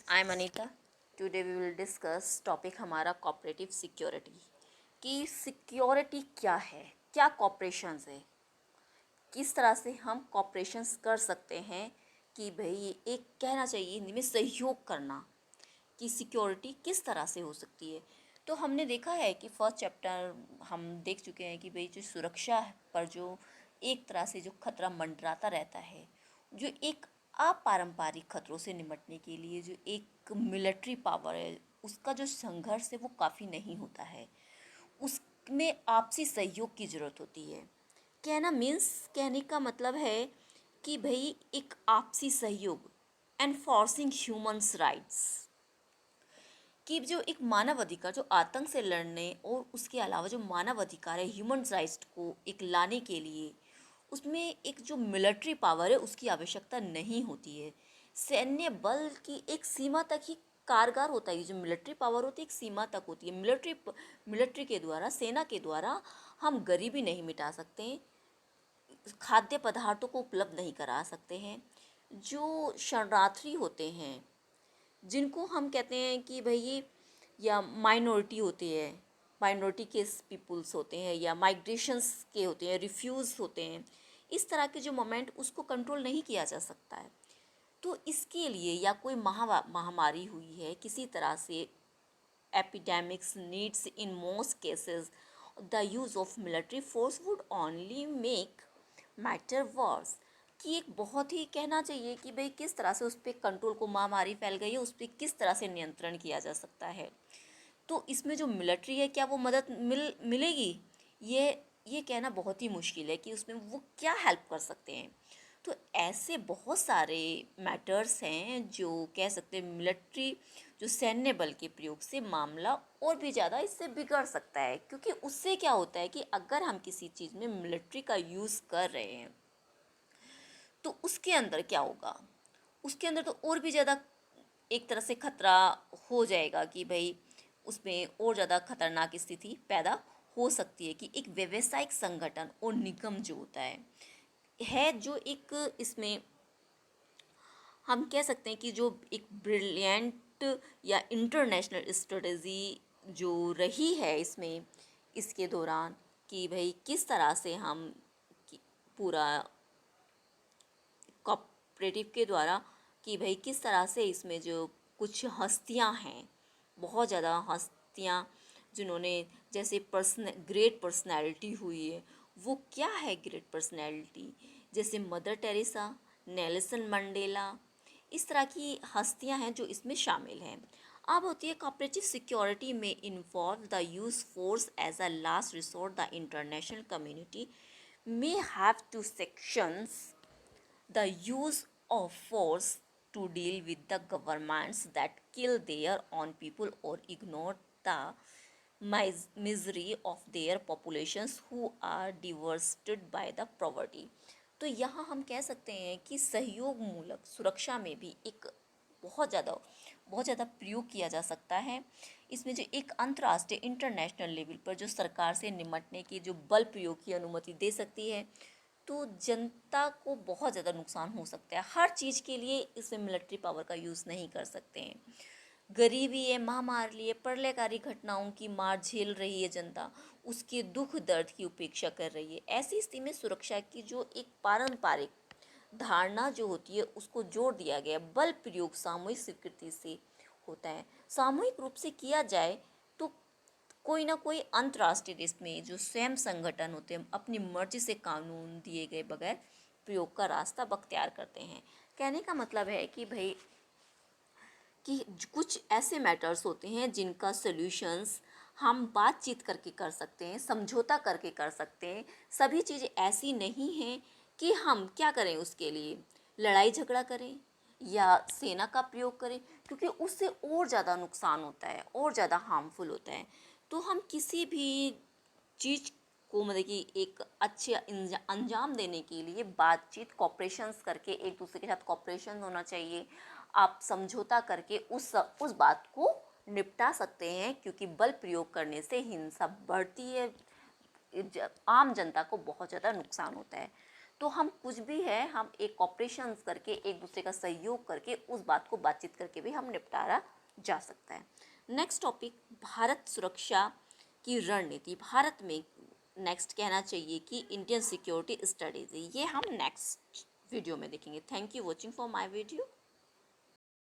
I am Anita. Today we will discuss topic हमारा cooperative security कि security क्या है, क्या कॉपरेशंस है, किस तरह से हम कॉपरेशंस कर सकते हैं कि भाई एक कहना चाहिए हिंदी में सहयोग करना कि सिक्योरिटी किस तरह से हो सकती है। तो हमने देखा है कि फर्स्ट चैप्टर हम देख चुके हैं कि भाई जो सुरक्षा पर जो एक तरह से जो खतरा मंडराता रहता है, जो एक अपारंपरिक खतरों से निपटने के लिए जो एक मिलिट्री पावर है उसका जो संघर्ष है वो काफ़ी नहीं होता है, उसमें आपसी सहयोग की ज़रूरत होती है। कहना मीन्स कहने का मतलब है कि भाई एक आपसी सहयोग, एनफोर्सिंग ह्यूमंस राइट्स, कि जो एक मानव अधिकार जो आतंक से लड़ने और उसके अलावा जो मानव अधिकार है ह्यूमन राइट्स को एक लाने के लिए उसमें एक जो मिलिट्री पावर है उसकी आवश्यकता नहीं होती है। सैन्य बल की एक सीमा तक ही कारगर होता है। जो मिलिट्री पावर होती है एक सीमा तक होती है। मिलिट्री के द्वारा, सेना के द्वारा हम गरीबी नहीं मिटा सकते, खाद्य पदार्थों को उपलब्ध नहीं करा सकते हैं। जो शरणार्थी होते हैं जिनको हम कहते हैं कि भाई ये या माइनॉरिटी होती है, माइनॉरिटी के पीपुल्स होते हैं या माइग्रेशंस के होते हैं, रिफ्यूज़ होते हैं, इस तरह के जो मोमेंट उसको कंट्रोल नहीं किया जा सकता है। तो इसके लिए या कोई महामारी हुई है किसी तरह से, epidemics needs in most cases the use of military force would only make matter worse, कि एक बहुत ही कहना चाहिए कि भाई किस तरह से उस पर कंट्रोल को, महामारी फैल गई है उस पर किस तरह से नियंत्रण किया जा सकता है। तो इसमें जो मिलिट्री है क्या वो मदद मिलेगी, ये कहना बहुत ही मुश्किल है कि उसमें वो क्या हेल्प कर सकते हैं। तो ऐसे बहुत सारे मैटर्स हैं जो कह सकते हैं मिलिट्री जो सैन्य बल के प्रयोग से मामला और भी ज़्यादा इससे बिगड़ सकता है। क्योंकि उससे क्या होता है कि अगर हम किसी चीज़ में मिलिट्री का यूज़ कर रहे हैं तो उसके अंदर क्या होगा, उसके अंदर तो और भी ज़्यादा एक तरह से खतरा हो जाएगा कि भाई उसमें और ज़्यादा खतरनाक स्थिति पैदा हो सकती है कि एक व्यावसायिक संगठन और निगम जो होता है जो एक इसमें हम कह सकते हैं कि जो एक ब्रिलियंट या इंटरनेशनल स्ट्रेटजी जो रही है इसमें इसके दौरान कि भाई किस तरह से हम पूरा कॉपरेटिव के द्वारा कि भाई किस तरह से इसमें जो कुछ हस्तियां हैं, बहुत ज़्यादा हस्तियां जिन्होंने जैसे ग्रेट पर्सनैलिटी हुई है, वो क्या है ग्रेट पर्सनैलिटी, जैसे मदर टेरेसा, नेल्सन मंडेला, इस तरह की हस्तियां हैं जो इसमें शामिल हैं। अब होती है कॉपरेटिव सिक्योरिटी में involve the use force as a last resort. The international community may have two sections: the use of force to deal with the governments that kill their own people or ignore the misery of their populations who are devastated by the poverty। तो यहाँ हम कह सकते हैं कि सहयोग मूलक सुरक्षा में भी एक बहुत ज़्यादा प्रयोग किया जा सकता है। इसमें जो एक अंतर्राष्ट्रीय इंटरनेशनल लेवल पर जो सरकार से निपटने की जो बल प्रयोग की अनुमति दे सकती है, तो जनता को बहुत ज़्यादा नुकसान हो सकता है। हर चीज़ के लिए इसमें मिलिट्री पावर का यूज़ नहीं कर सकते हैं। गरीबी है, महामारी है, प्रलयकारी घटनाओं की मार झेल रही है जनता, उसके दुख दर्द की उपेक्षा कर रही है। ऐसी स्थिति में सुरक्षा की जो एक पारंपरिक धारणा जो होती है उसको जोड़ दिया गया। बल प्रयोग सामूहिक स्वीकृति से होता है। सामूहिक रूप से किया जाए तो कोई ना कोई अंतर्राष्ट्रीय देश में जो स्वयं संगठन होते हैं अपनी मर्जी से कानून दिए गए बगैर प्रयोग का रास्ता बख्तियार करते हैं। कहने का मतलब है कि भाई कि कुछ ऐसे मैटर्स होते हैं जिनका सॉल्यूशंस हम बातचीत करके कर सकते हैं, समझौता करके कर सकते हैं। सभी चीज़ें ऐसी नहीं हैं कि हम क्या करें, उसके लिए लड़ाई झगड़ा करें या सेना का प्रयोग करें, क्योंकि उससे और ज़्यादा नुकसान होता है और ज़्यादा हार्मफुल होता है। तो हम किसी भी चीज़ को मतलब कि एक अच्छे अंजाम देने के लिए बातचीत, कॉपरेशंस करके एक दूसरे के साथ कॉपरेशन होना चाहिए। आप समझौता करके उस बात को निपटा सकते हैं, क्योंकि बल प्रयोग करने से हिंसा बढ़ती है, आम जनता को बहुत ज़्यादा नुकसान होता है। तो हम कुछ भी है, हम एक कॉपरेशन करके, एक दूसरे का सहयोग करके, उस बात को बातचीत करके भी हम निपटारा जा सकता है। नेक्स्ट टॉपिक, भारत सुरक्षा की रणनीति। भारत में नेक्स्ट कहना चाहिए कि इंडियन सिक्योरिटी स्ट्रेटेजी, ये हम नेक्स्ट वीडियो में देखेंगे। Thank you watching for my video.